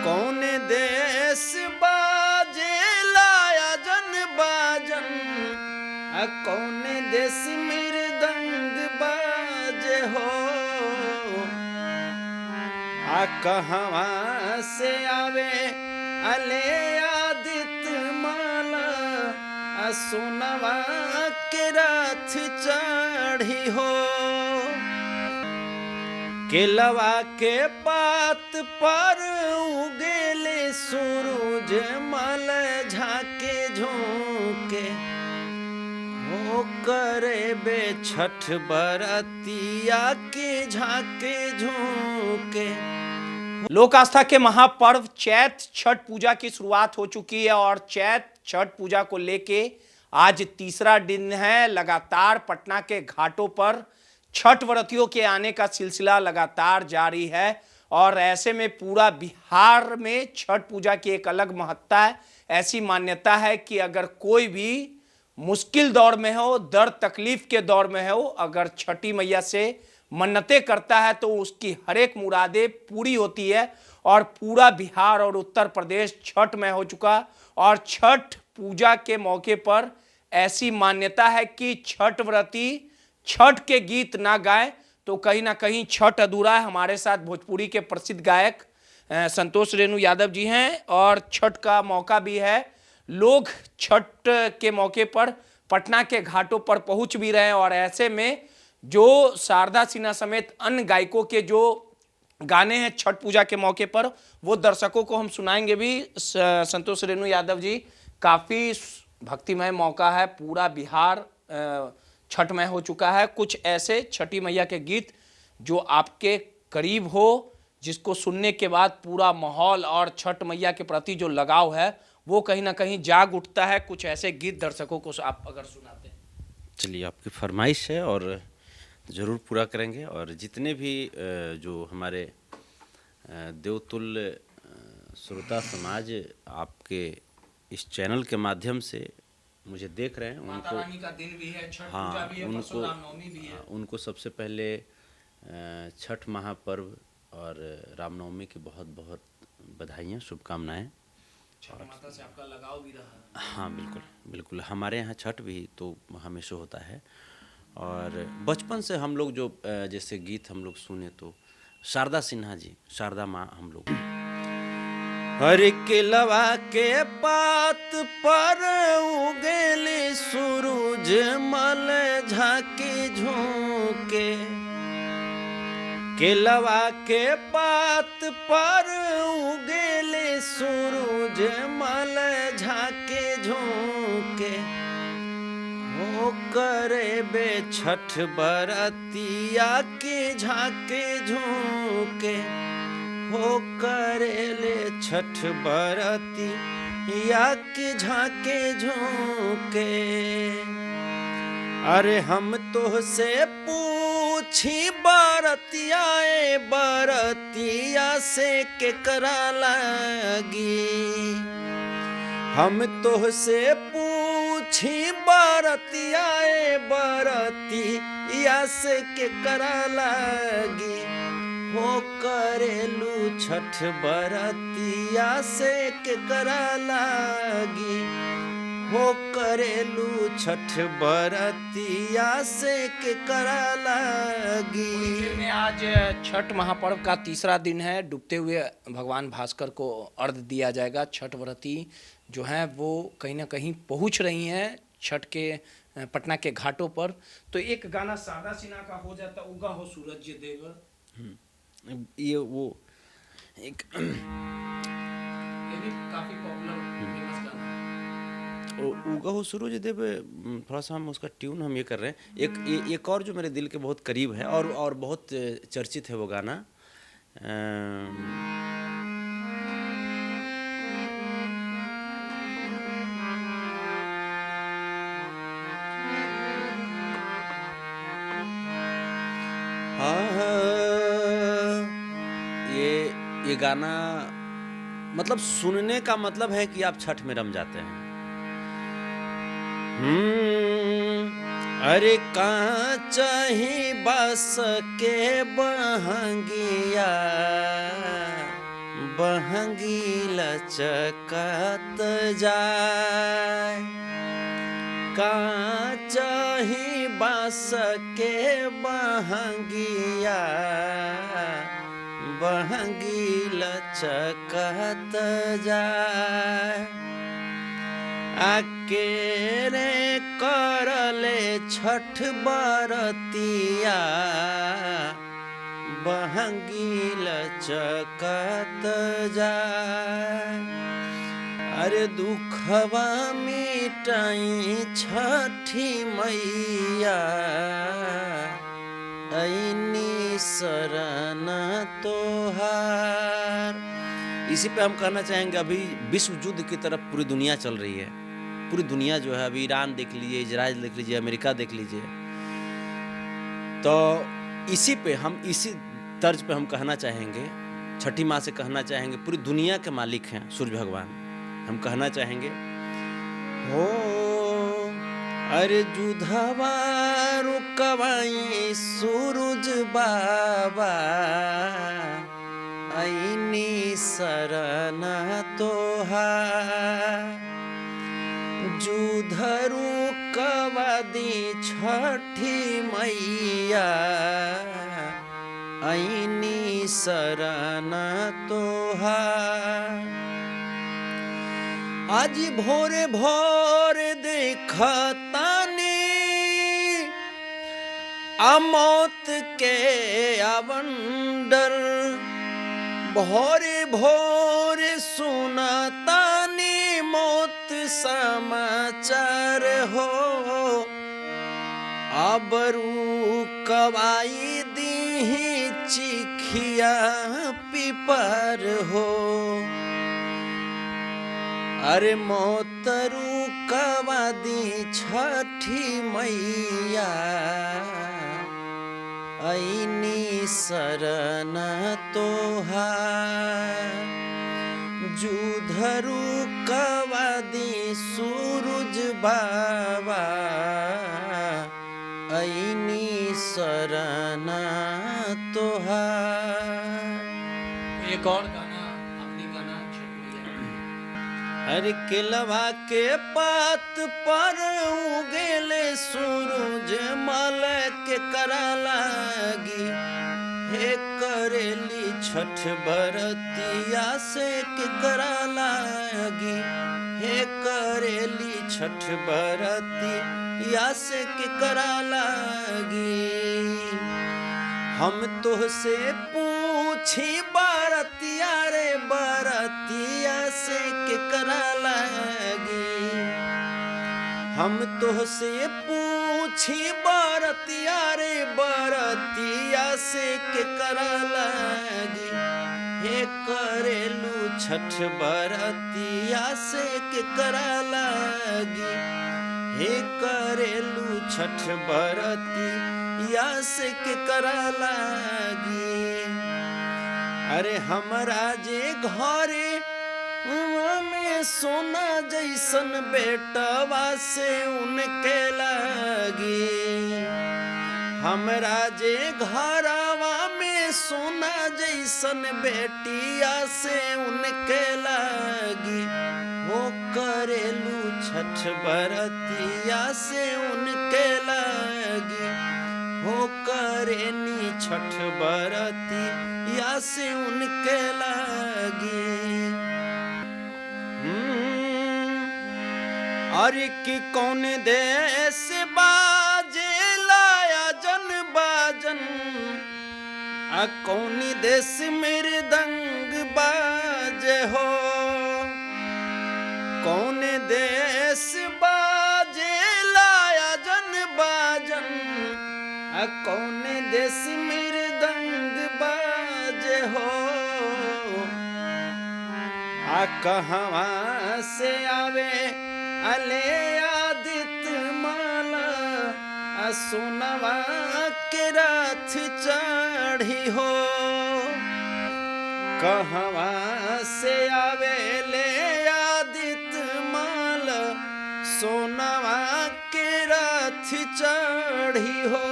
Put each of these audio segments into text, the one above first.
कौन देश बाजे लाया जन बाजन, कौन देश मृदंग बाजे हो, कहवा से आवे अले आदित्य माला, सोनवा के रथ चढ़ी हो। केलवा के पात पर उगेले सूरज मल झाके झोंके, हो करे बे छठ बरतिया के झाके झोंके। लोक आस्था के महापर्व चैत छठ पूजा की शुरुआत हो चुकी है और चैत छठ पूजा को लेके आज तीसरा दिन है। लगातार पटना के घाटों पर छठ व्रतियों के आने का सिलसिला लगातार जारी है और ऐसे में पूरा बिहार में छठ पूजा की एक अलग महत्ता है। ऐसी मान्यता है कि अगर कोई भी मुश्किल दौर में हो, दर्द तकलीफ के दौर में हो, अगर छठी मैया से मन्नतें करता है तो उसकी हर एक मुरादें पूरी होती है। और पूरा बिहार और उत्तर प्रदेश छठ में हो चुका और छठ पूजा के मौके पर ऐसी मान्यता है कि छठ व्रती छठ के गीत ना गाए तो कहीं ना कहीं छठ अधूरा है। हमारे साथ भोजपुरी के प्रसिद्ध गायक संतोष रेणु यादव जी हैं और छठ का मौका भी है। लोग छठ के मौके पर पटना के घाटों पर पहुंच भी रहे हैं और ऐसे में जो शारदा सिन्हा समेत अन्य गायकों के जो गाने हैं छठ पूजा के मौके पर वो दर्शकों को हम सुनाएंगे भी। संतोष रेणु यादव जी, काफ़ी भक्तिमय मौका है, पूरा बिहार छठमय हो चुका है। कुछ ऐसे छठी मैया के गीत जो आपके करीब हो, जिसको सुनने के बाद पूरा माहौल और छठ मैया के प्रति जो लगाव है वो कहीं ना कहीं जाग उठता है। कुछ ऐसे गीत दर्शकों को आप अगर सुनाते हैं। चलिए, आपकी फरमाइश है और ज़रूर पूरा करेंगे। और जितने भी जो हमारे देवतुल्य श्रोता समाज आपके इस चैनल के माध्यम से मुझे देख रहे हैं, माता रानी का दिन भी है, छठ हाँ, पूजा भी है, परसों रामनवमी भी है। उनको सबसे पहले छठ महापर्व और रामनवमी की बहुत बहुत बधाइयाँ, शुभकामनाएं। छठ माता से आपका लगाव भी रहा है। हाँ, बिल्कुल बिल्कुल। हमारे यहाँ छठ भी तो हमेशा होता है और बचपन से हम लोग जो जैसे गीत हम लोग सुने तो शारदा सिन्हा जी, शारदा माँ हम लोग। हर केलवा के पात पर उगेले सूरज मल झाके झोंके, केलवा के पात पर उगेले सूरज मल झाके झोंके, हो करे बे छठ बरतिया के झाके झोंके, हो करेले छठ बरतिया के झाके झोंके। अरे हम तो से पूछी बरतिया बरतिया से केकरा लगी, हम तो से पूछी बरतिया बरतिया से केकरा लगी, हो करेलू छठ बरतिया से केकरा लागी, हो करेलू छठ बरतिया से केकरा लागी। में आज छठ महापर्व का तीसरा दिन है। डूबते हुए भगवान भास्कर को अर्घ्य दिया जाएगा। छठ व्रती जो हैं वो कहीं ना कहीं पहुंच रही हैं छठ के पटना के घाटों पर। तो एक गाना शारदा सिन्हा का हो जाता, उगा हो सूरज देव, ये वो एक ये भी काफी पॉपुलर फेमस गाना है। उगा हो सूरज देव, थोड़ा सा हम उसका ट्यून हम ये कर रहे हैं। एक और जो मेरे दिल के बहुत करीब है और बहुत चर्चित है वो गाना, ये गाना मतलब सुनने का मतलब है कि आप छठ में रम जाते हैं। अरे कहाँ चाही बस के बहंगिया, बहंगी लचकत जाय, काचही बाँस के बहंगिया बहंगी लचकत जाय। अकेरे करले छठ बरतिया बहंगी लचकत जाय। अरे दुखवा मिटाई छठी मैया, ऐनी शरण तोहार। इसी पे हम कहना चाहेंगे, अभी विश्व युद्ध की तरफ पूरी दुनिया चल रही है। पूरी दुनिया जो है, अभी ईरान देख लीजिए, इजराइल देख लीजिए, अमेरिका देख लीजिए। तो इसी पे हम, इसी तर्ज पे हम कहना चाहेंगे, छठी माँ से कहना चाहेंगे, पूरी दुनिया के मालिक हैं सूर्य भगवान। हम कहना चाहेंगे, हो अरे जुधवा रुकवाई सूरज बाबा, ऐनी शरण तोहार। जुधरु कवादी छठी मैया, ऐनी शरण तोहार। आज भोरे भोरे देखतानी मौत के अवंडर, भोरे भोरे सुनतानी मौत समाचार हो। अबरू कवाई दीही चिखिया पिपर हो। अरे मोतरू कवादी छठी मैया, ऐनी शरण तोहार। जुधरु कवादी सूरज बाबा, ऐनी शरण तोहार। एक और गाना, अपनी गाना छठ मैया। अरे केलवा के पात पर उगेले सूरज मल के करा लागी। हे करेली छठ बरतिया से के करा लागी। हे करेली छठ बरतिया से के करा लागी। हम तोहसे पूछी बरतिया रे बरतिया से के करा लागी। हम तोहसे पूछी बरतिया रे बरतिया से के करा लागी। हे करेलू छठ बरतिया से के करा लागी। हे करेलू छठ बरतिया से के करा लागी। अरे हमरा जे घरे में सोना जैसन बेटवा से उनके लागी। हमरा जे घरवा में सोना जैसन बेटिया से उनके लागी। हो करेलू छठ बरतिया से उनके लागी। हो करेनी छठ बरतिया से उनके लागी। अरे कि कौन देश बाजे लाया जन बाजन। कौन देश मृदंग बाजे हो। कौन देश बाजे लाया जन बाजन। कौन देश मृदंग बाजे हो। कहवा से आवे अले आदित्य माला। सोनवा के रथ चढ़ी हो। कहवा से आवे ले आदित्य माला। सोनवा के रथ चढ़ी हो।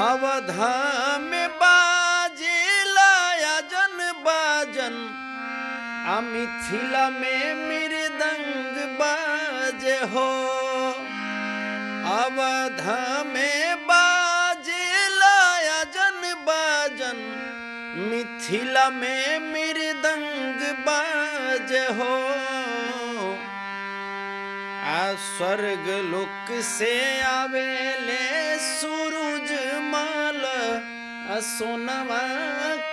अवधा में बाजे लाया मिथिला में मृदंग बाजे हो, अवध में बाजे लायजन बाजन, मिथिला में मृदंग बाजे हो। स्वर्ग लोक से आवेले सूरज माल, सोनवा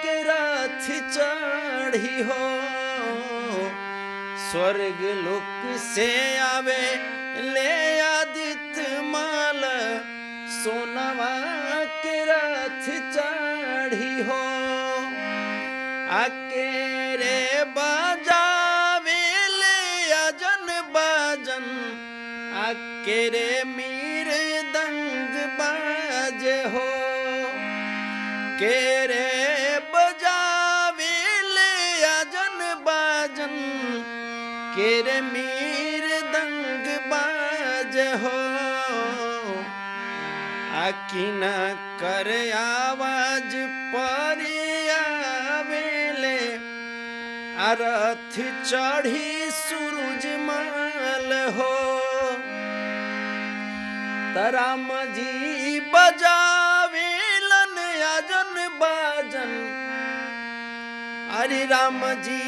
के रथ चढ़ी हो। स्वर्ग लोक से आवे ले आदित्य माल, सोनवा के रथ चढ़ी हो। अकेरे बजावे ले अजन बाजन, अकेरे मृदंग बाजे हो। केरे बजावे ले अजन बाजन, केरे मृदंग बाजे हो। अकिन कर आवाज परियावेले, रथ चढ़ी सूरज माल हो। राम जी बजावेलन अजन बाजन, अरे राम जी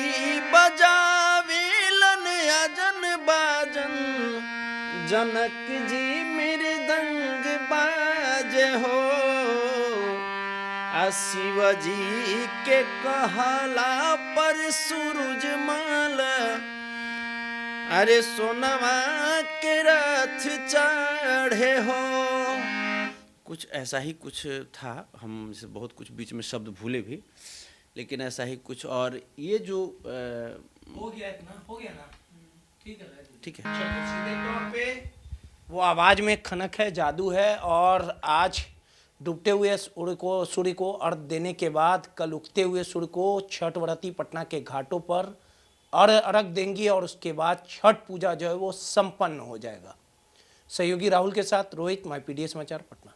बजावेलन अजन बाजन, जनक जी मृदंग बाजे हो। शिव जी के कहला पर सूरज माल, अरे सोनवा के रथ चढ़े हो। कुछ ऐसा ही कुछ था, हम से बहुत कुछ बीच में शब्द भूले भी, लेकिन ऐसा ही कुछ। और ये जो हो गया इतना, हो गया ना, ठीक है ठीक है। चलिए सीधे तौर पे वो आवाज में खनक है, जादू है। और आज डूबते हुए सूर्य को अर्घ देने के बाद कल उगते हुए सूर्य को छठ व्रती पटना के घाटों पर अर्घ देंगी और उसके बाद छठ पूजा जो है वो संपन्न हो जाएगा। सहयोगी राहुल के साथ रोहित, माय पीडीए समाचार पटना।